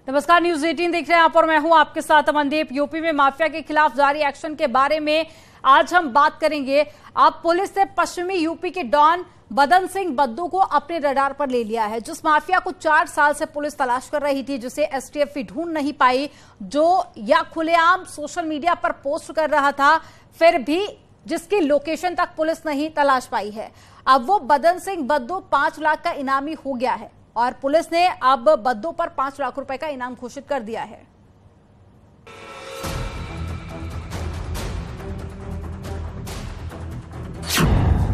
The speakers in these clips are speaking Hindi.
नमस्कार, न्यूज 18 देख रहे हैं आप और मैं हूं आपके साथ अमनदीप। यूपी में माफिया के खिलाफ जारी एक्शन के बारे में आज हम बात करेंगे। अब पुलिस ने पश्चिमी यूपी के डॉन बदन सिंह बद्दू को अपने रडार पर ले लिया है। जिस माफिया को 4 साल से पुलिस तलाश कर रही थी, जिसे एसटीएफ भी ढूंढ नहीं पाई, जो या खुलेआम सोशल मीडिया पर पोस्ट कर रहा था, फिर भी जिसकी लोकेशन तक पुलिस नहीं तलाश पाई है, अब वो बदन सिंह बद्दू 5 लाख का इनामी हो गया है और पुलिस ने अब बद्दू पर 5 लाख रुपए का इनाम घोषित कर दिया है।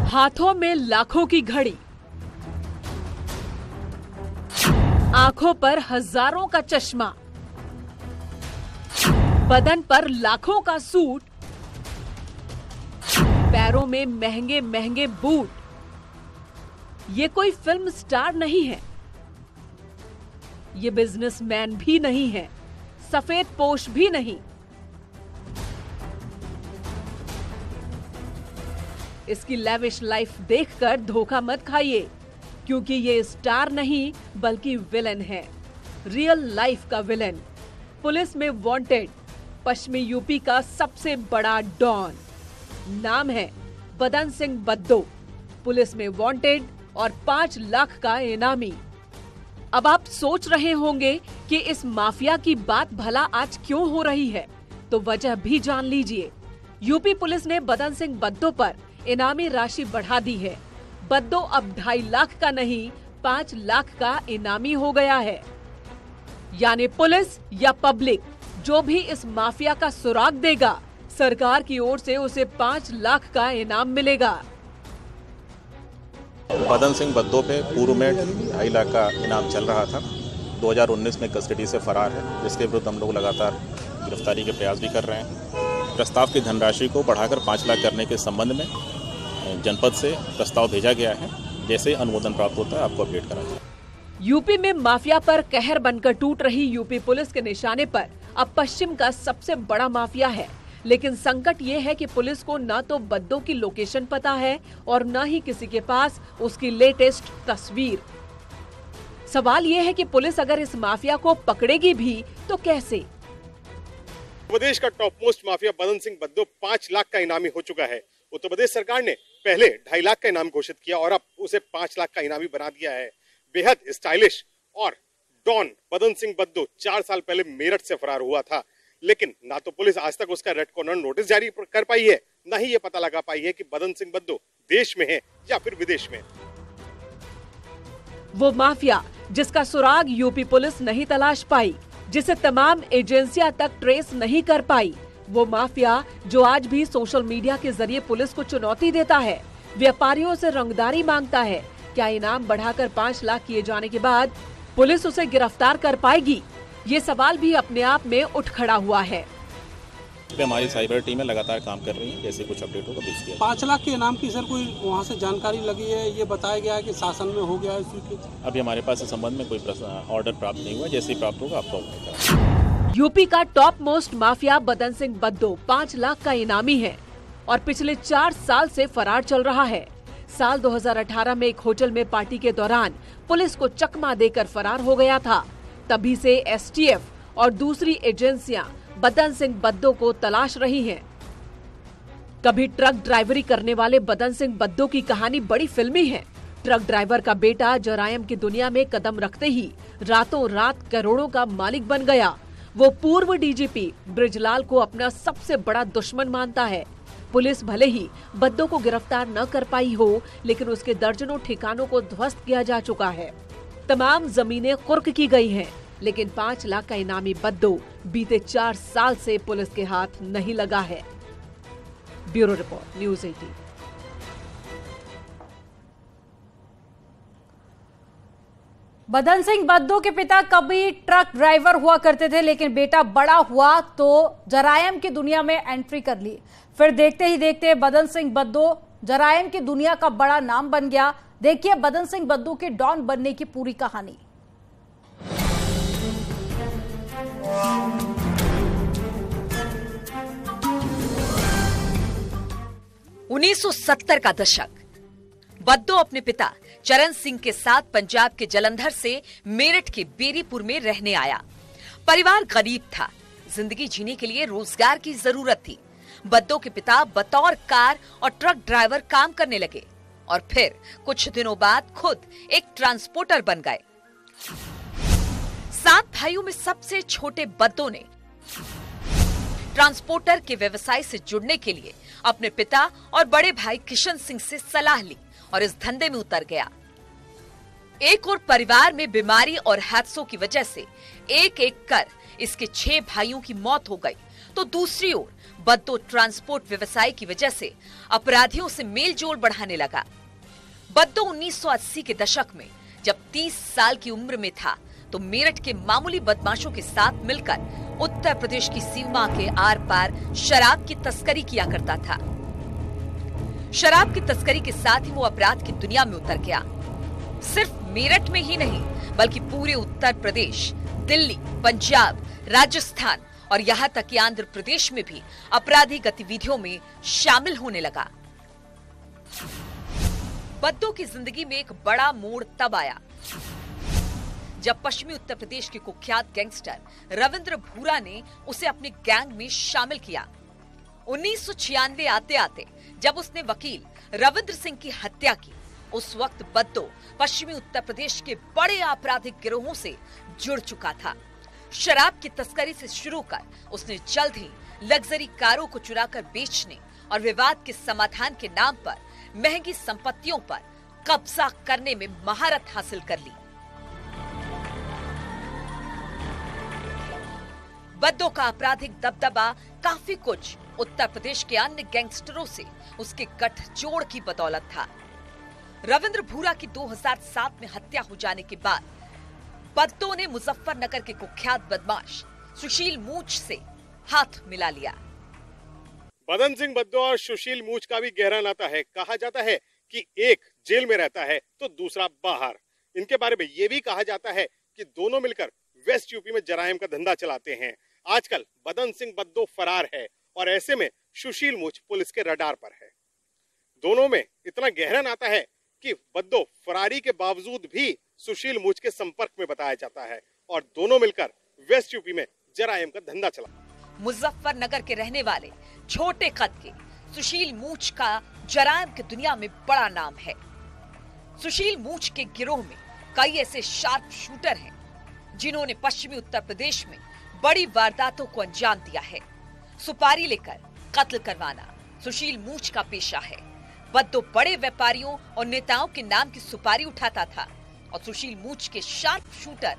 हाथों में लाखों की घड़ी, आंखों पर हजारों का चश्मा, बदन पर लाखों का सूट, पैरों में महंगे महंगे बूट। ये कोई फिल्म स्टार नहीं है, ये बिजनेसमैन भी नहीं है, सफेद पोश भी नहीं। इसकी लेविश लाइफ देखकर धोखा मत खाइए, क्योंकि ये स्टार नहीं बल्कि विलन है, रियल लाइफ का विलन। पुलिस में वांटेड पश्चिमी यूपी का सबसे बड़ा डॉन, नाम है बदन सिंह बद्दू। पुलिस में वांटेड और 5 लाख का इनामी। अब आप सोच रहे होंगे कि इस माफिया की बात भला आज क्यों हो रही है, तो वजह भी जान लीजिए। यूपी पुलिस ने बदन सिंह बद्दू पर इनामी राशि बढ़ा दी है। बद्दू अब 2.5 लाख का नहीं 5 लाख का इनामी हो गया है। यानी पुलिस या पब्लिक जो भी इस माफिया का सुराग देगा, सरकार की ओर से उसे 5 लाख का इनाम मिलेगा। बदन सिंह बद्दू पे पूर्व में 2.5 लाख का इनाम चल रहा था। 2019 में कस्टडी से फरार है, जिसके विरुद्ध हम लोग लगातार गिरफ्तारी के प्रयास भी कर रहे हैं। प्रस्ताव की धनराशि को बढ़ाकर 5 लाख करने के संबंध में जनपद से प्रस्ताव भेजा गया है। जैसे अनुमोदन प्राप्त होता है आपको अपडेट करा जाएगा। यूपी में माफिया पर कहर बनकर टूट रही यूपी पुलिस के निशाने पर अब पश्चिम का सबसे बड़ा माफिया है। लेकिन संकट ये है कि पुलिस को न तो बद्दू की लोकेशन पता है और न ही किसी के पास उसकी लेटेस्ट तस्वीर। सवाल ये है कि पुलिस अगर इस माफिया को पकड़ेगी भी तो कैसे? उत्तर प्रदेश का टॉप मोस्ट माफिया बदन सिंह बद्दू 5 लाख का इनामी हो चुका है। उत्तर प्रदेश सरकार ने पहले 2.5 लाख का इनाम घोषित किया और अब उसे 5 लाख का इनामी बना दिया है। बेहद स्टाइलिश और डॉन बदन सिंह बद्दू 4 साल पहले मेरठ से फरार हुआ था, लेकिन ना तो पुलिस आज तक उसका रेड कॉर्नर नोटिस जारी कर पाई है, न ही ये पता लगा पाई है कि बदन सिंह बद्दू देश में है या फिर विदेश में। वो माफिया जिसका सुराग यूपी पुलिस नहीं तलाश पाई, जिसे तमाम एजेंसियां तक ट्रेस नहीं कर पाई। वो माफिया जो आज भी सोशल मीडिया के जरिए पुलिस को चुनौती देता है, व्यापारियों से रंगदारी मांगता है। क्या इनाम बढ़ाकर 5 लाख किए जाने के बाद पुलिस उसे गिरफ्तार कर पाएगी? ये सवाल भी अपने आप में उठ खड़ा हुआ है। हमारी साइबर टीमें लगातार काम कर रही है, जैसे कुछ अपडेट होगा भेज दिया। 5 लाख के इनाम की सर कोई वहाँ से जानकारी लगी है? ये बताया गया है कि शासन में हो गया है स्वीकृत? अभी हमारे पास इस संबंध में कोई ऑर्डर प्राप्त नहीं हुआ, जैसे ही प्राप्त होगा आपको अपडेट करेंगे। यूपी का टॉप मोस्ट माफिया बदन सिंह बद्दू 5 लाख का इनामी है और पिछले 4 साल से फरार चल रहा है। साल 2018 में एक होटल में पार्टी के दौरान पुलिस को चकमा देकर फरार हो गया था। तभी से एसटीएफ और दूसरी एजेंसियां बदन सिंह बद्दू को तलाश रही हैं। कभी ट्रक ड्राइवरी करने वाले बदन सिंह बद्दू की कहानी बड़ी फिल्मी है। ट्रक ड्राइवर का बेटा जरायम की दुनिया में कदम रखते ही रातों रात करोड़ों का मालिक बन गया। वो पूर्व डीजीपी ब्रिजलाल को अपना सबसे बड़ा दुश्मन मानता है। पुलिस भले ही बद्दू को गिरफ्तार न कर पाई हो, लेकिन उसके दर्जनों ठिकानों को ध्वस्त किया जा चुका है। तमाम जमीनें कुर्क की गई हैं, लेकिन 5 लाख का इनामी बद्दू बीते 4 साल से पुलिस के हाथ नहीं लगा है। Bureau report, news 18। बदन सिंह बद्दू के पिता कभी ट्रक ड्राइवर हुआ करते थे, लेकिन बेटा बड़ा हुआ तो जरायम की दुनिया में एंट्री कर ली। फिर देखते ही देखते बदन सिंह बद्दू जरायम की दुनिया का बड़ा नाम बन गया। देखिए बदन सिंह बद्दू के डॉन बनने की पूरी कहानी। 1970 का दशक। बद्दू अपने पिता चरण सिंह के साथ पंजाब के जलंधर से मेरठ के बेरीपुर में रहने आया। परिवार गरीब था, जिंदगी जीने के लिए रोजगार की जरूरत थी। बद्दो के पिता बतौर कार और ट्रक ड्राइवर काम करने लगे और फिर कुछ दिनों बाद खुद एक ट्रांसपोर्टर बन गए। 7 भाइयों में सबसे छोटे बद्दो ने ट्रांसपोर्टर के व्यवसाय से जुड़ने के लिए अपने पिता और बड़े भाई किशन सिंह से सलाह ली और इस धंधे में उतर गया। एक और परिवार में बीमारी और हादसों की वजह से एक एक कर इसके 6 भाइयों की मौत हो गई, तो दूसरी ओर बद्दो ट्रांसपोर्ट व्यवसाय की वजह से अपराधियों से मेलजोल बढ़ाने लगा। बद्दो 1980 के दशक में जब 30 साल की उम्र में था तो मेरठ के मामूली बदमाशों के साथ मिलकर उत्तर प्रदेश की सीमा के आर पार शराब की तस्करी किया करता था। शराब की तस्करी के साथ ही वो अपराध की दुनिया में उतर गया। सिर्फ मेरठ में ही नहीं बल्कि पूरे उत्तर प्रदेश, दिल्ली, पंजाब, राजस्थान और यहाँ तक कि आंध्र प्रदेश में भी अपराधी गतिविधियों में शामिल होने लगा। बद्दो की जिंदगी में एक बड़ा मोड़ तब आया जब पश्चिमी उत्तर प्रदेश के कुख्यात गैंगस्टर रविंद्र भूरा ने उसे अपने गैंग में शामिल किया। 1996 आते आते जब उसने वकील रविंद्र सिंह की हत्या की, उस वक्त बद्दो पश्चिमी उत्तर प्रदेश के बड़े आपराधिक गिरोहों से जुड़ चुका था। शराब की तस्करी से शुरू कर उसने जल्द ही लग्जरी कारों को चुराकर बेचने और विवाद के समाधान के नाम पर महंगी संपत्तियों पर कब्जा करने में महारत हासिल कर ली। बद्दो का आपराधिक दबदबा काफी कुछ उत्तर प्रदेश के अन्य गैंगस्टरों से उसके गठजोड़ की बदौलत था। रविंद्र भूरा की 2007 में हत्या हो जाने के बाद बद्दो ने मुजफ्फरनगर के कुख्यात बदमाश सुशील मूछ से हाथ मिला लिया। बदन सिंह बद्दो और सुशील मूछ का भी गहरा नाता है। कहा जाता है कि एक जेल में रहता है तो दूसरा बाहर। इनके बारे में ये भी कहा जाता है कि दोनों मिलकर वेस्ट यूपी में जराइम का धंधा चलाते हैं। आजकल बदन सिंह बद्दो फरार है और ऐसे में सुशील मूछ पुलिस के रडार पर है। दोनों में इतना गहरा नाता है कि बद्दो फरारी के बावजूद भी सुशील मूछ के संपर्क में बताया जाता है और दोनों मिलकर वेस्ट यूपी में जराइम का धंधा चला। मुजफ्फरनगर के रहने वाले छोटे कद के सुशील मूछ का जराइम की दुनिया में बड़ा नाम है। सुशील मूछ के गिरोह में कई ऐसे शार्प शूटर हैं जिन्होंने पश्चिमी उत्तर प्रदेश में बड़ी वारदातों को अंजाम दिया है। सुपारी लेकर कत्ल करवाना सुशील मूछ का पेशा है। बद्दो बड़े व्यापारियों और नेताओं के नाम की सुपारी उठाता था और सुशील मूछ के शार्प शूटर